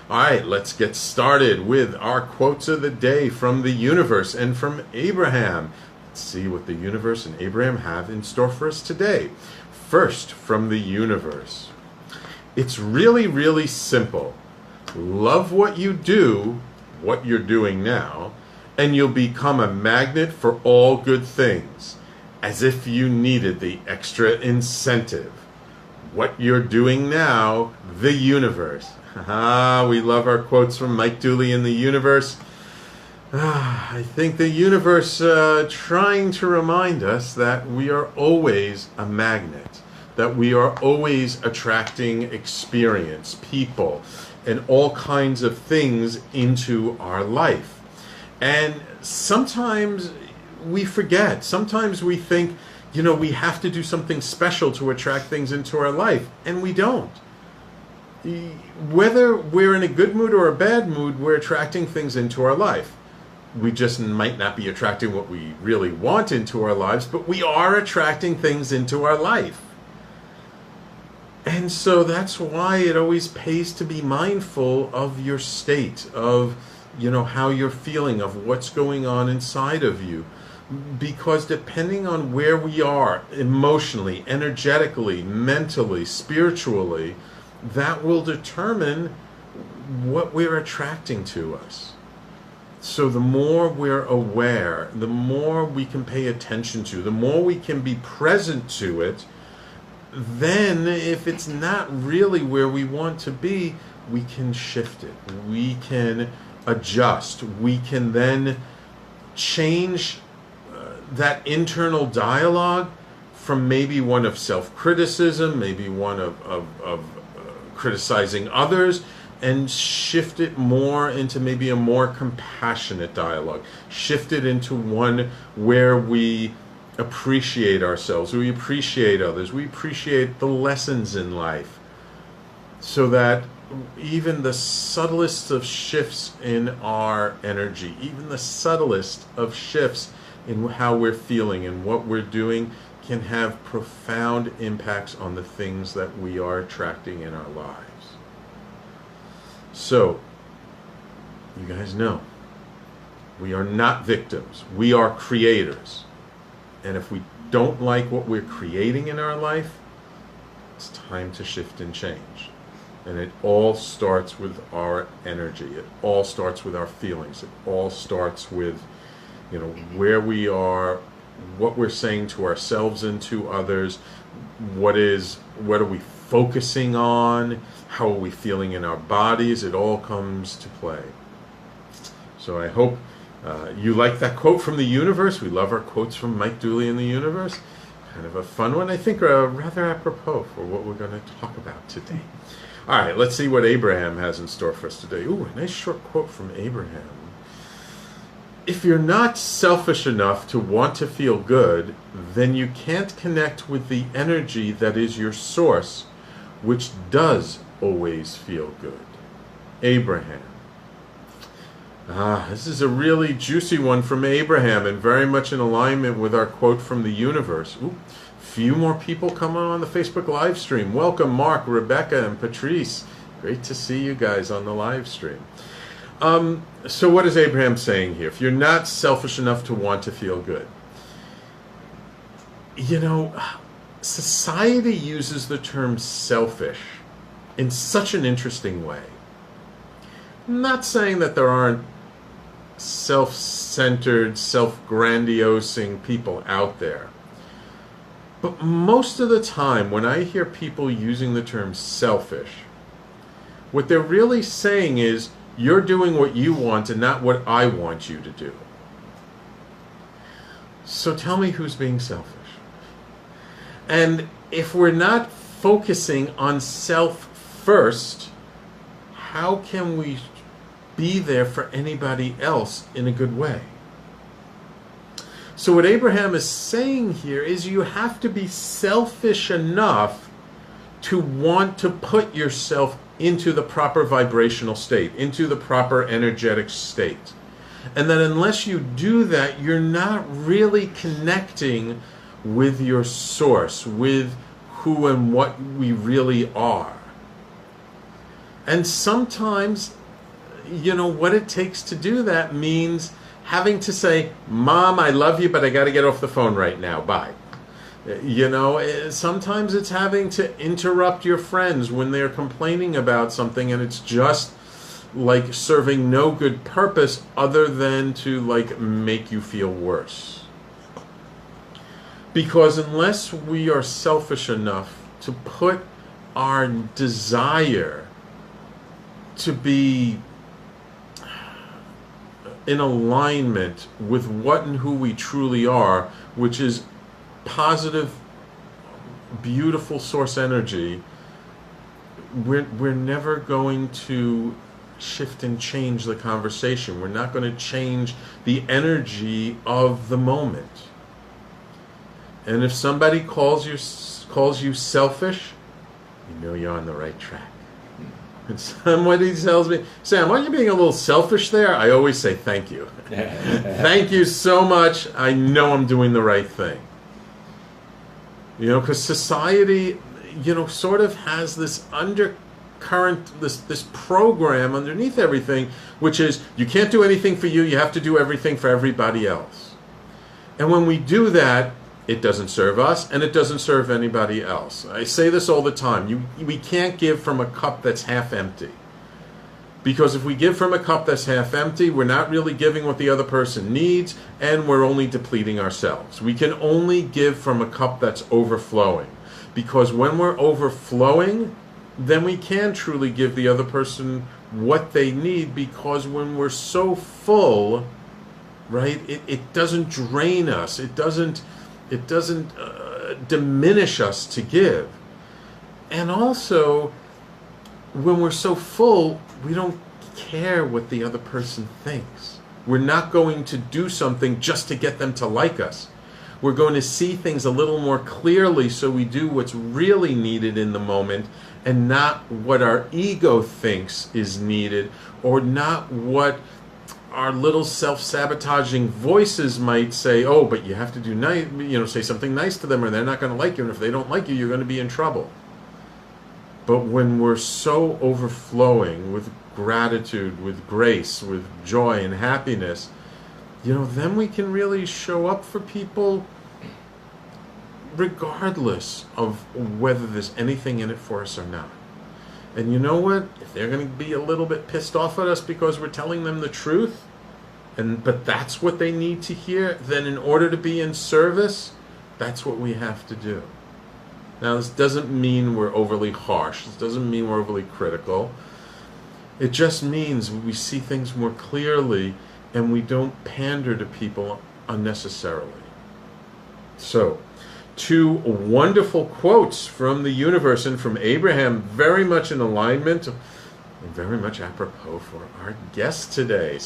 All right, let's get started with our quotes of the day from the universe and from Abraham. Let's see what the universe and Abraham have in store for us today. First, from the universe. It's really, really simple. Love what you do, what you're doing now, and you'll become a magnet for all good things, as if you needed the extra incentive. What you're doing now, the universe. We love our quotes from Mike Dooley in the universe. I think the universe trying to remind us that we are always a magnet, that we are always attracting experience, people, and all kinds of things into our life. And sometimes we forget. Sometimes we think, we have to do something special to attract things into our life, and we don't. Whether we're in a good mood or a bad mood, we're attracting things into our life. We just might not be attracting what we really want into our lives, but we are attracting things into our life. And so that's why it always pays to be mindful of your state, of how you're feeling, of what's going on inside of you. Because depending on where we are emotionally, energetically, mentally, spiritually, that will determine what we're attracting to us. So the more we're aware, the more we can pay attention to, the more we can be present to it, then if it's not really where we want to be, we can shift it. We can adjust. We can then change that internal dialogue from maybe one of self-criticism, maybe one of criticizing others, and shift it more into maybe a more compassionate dialogue. Shift it into one where we appreciate ourselves, we appreciate others, we appreciate the lessons in life, so that even the subtlest of shifts in our energy, even the subtlest of shifts in how we're feeling and what we're doing, can have profound impacts on the things that we are attracting in our lives. So, you guys know, we are not victims. We are creators. And if we don't like what we're creating in our life, it's time to shift and change. And it all starts with our energy. It all starts with our feelings. It all starts with, where we are, what we're saying to ourselves and to others, what are we focusing on, how are we feeling in our bodies. It all comes to play. So I hope you like that quote from the universe. We love our quotes from Mike Dooley in the universe. Kind of a fun one, I think, rather apropos for what we're going to talk about today. All right, let's see what Abraham has in store for us today. Ooh, a nice short quote from Abraham. If you're not selfish enough to want to feel good, then you can't connect with the energy that is your source, which does always feel good. Abraham. This is a really juicy one from Abraham, and very much in alignment with our quote from the universe. Ooh, few more people coming on the Facebook live stream. Welcome, Mark, Rebecca, and Patrice. Great to see you guys on the live stream. So what is Abraham saying here? If you're not selfish enough to want to feel good. Society uses the term selfish in such an interesting way. I'm not saying that there aren't self-centered, self-grandiosing people out there. But most of the time, when I hear people using the term selfish, what they're really saying is, you're doing what you want and not what I want you to do. So tell me who's being selfish. And if we're not focusing on self first, how can we be there for anybody else in a good way? So what Abraham is saying here is you have to be selfish enough to want to put yourself into the proper vibrational state, into the proper energetic state. And that unless you do that, you're not really connecting with your source, with who and what we really are. And sometimes, what it takes to do that means having to say, Mom, I love you, but I got to get off the phone right now. Bye. Sometimes it's having to interrupt your friends when they're complaining about something and it's just like serving no good purpose other than to like make you feel worse. Because unless we are selfish enough to put our desire to be in alignment with what and who we truly are, which is positive, beautiful source energy, we're never going to shift and change the conversation. We're not going to change the energy of the moment. And if somebody calls you selfish, you know you're on the right track. And somebody tells me, Sam, aren't you being a little selfish there? I always say thank you. Thank you so much. I know I'm doing the right thing. Because society, sort of has this undercurrent, this program underneath everything, which is you can't do anything for you, you have to do everything for everybody else. And when we do that, it doesn't serve us, and it doesn't serve anybody else. I say this all the time. We can't give from a cup that's half empty. Because if we give from a cup that's half empty, we're not really giving what the other person needs, and we're only depleting ourselves. We can only give from a cup that's overflowing. Because when we're overflowing, then we can truly give the other person what they need, because when we're so full, right, it doesn't drain us. It doesn't diminish us to give. And also, when we're so full, we don't care what the other person thinks. We're not going to do something just to get them to like us. We're going to see things a little more clearly, so we do what's really needed in the moment and not what our ego thinks is needed, or not what our little self-sabotaging voices might say. Oh, but you have to do nice, say something nice to them, or they're not going to like you, and if they don't like you, you're going to be in trouble. But when we're so overflowing with gratitude, with grace, with joy and happiness, then we can really show up for people regardless of whether there's anything in it for us or not. And you know what? If they're going to be a little bit pissed off at us because we're telling them the truth, but that's what they need to hear, then in order to be in service, that's what we have to do. Now, this doesn't mean we're overly harsh. This doesn't mean we're overly critical. It just means we see things more clearly and we don't pander to people unnecessarily. So, 2 wonderful quotes from the universe and from Abraham, very much in alignment and very much apropos for our guest today.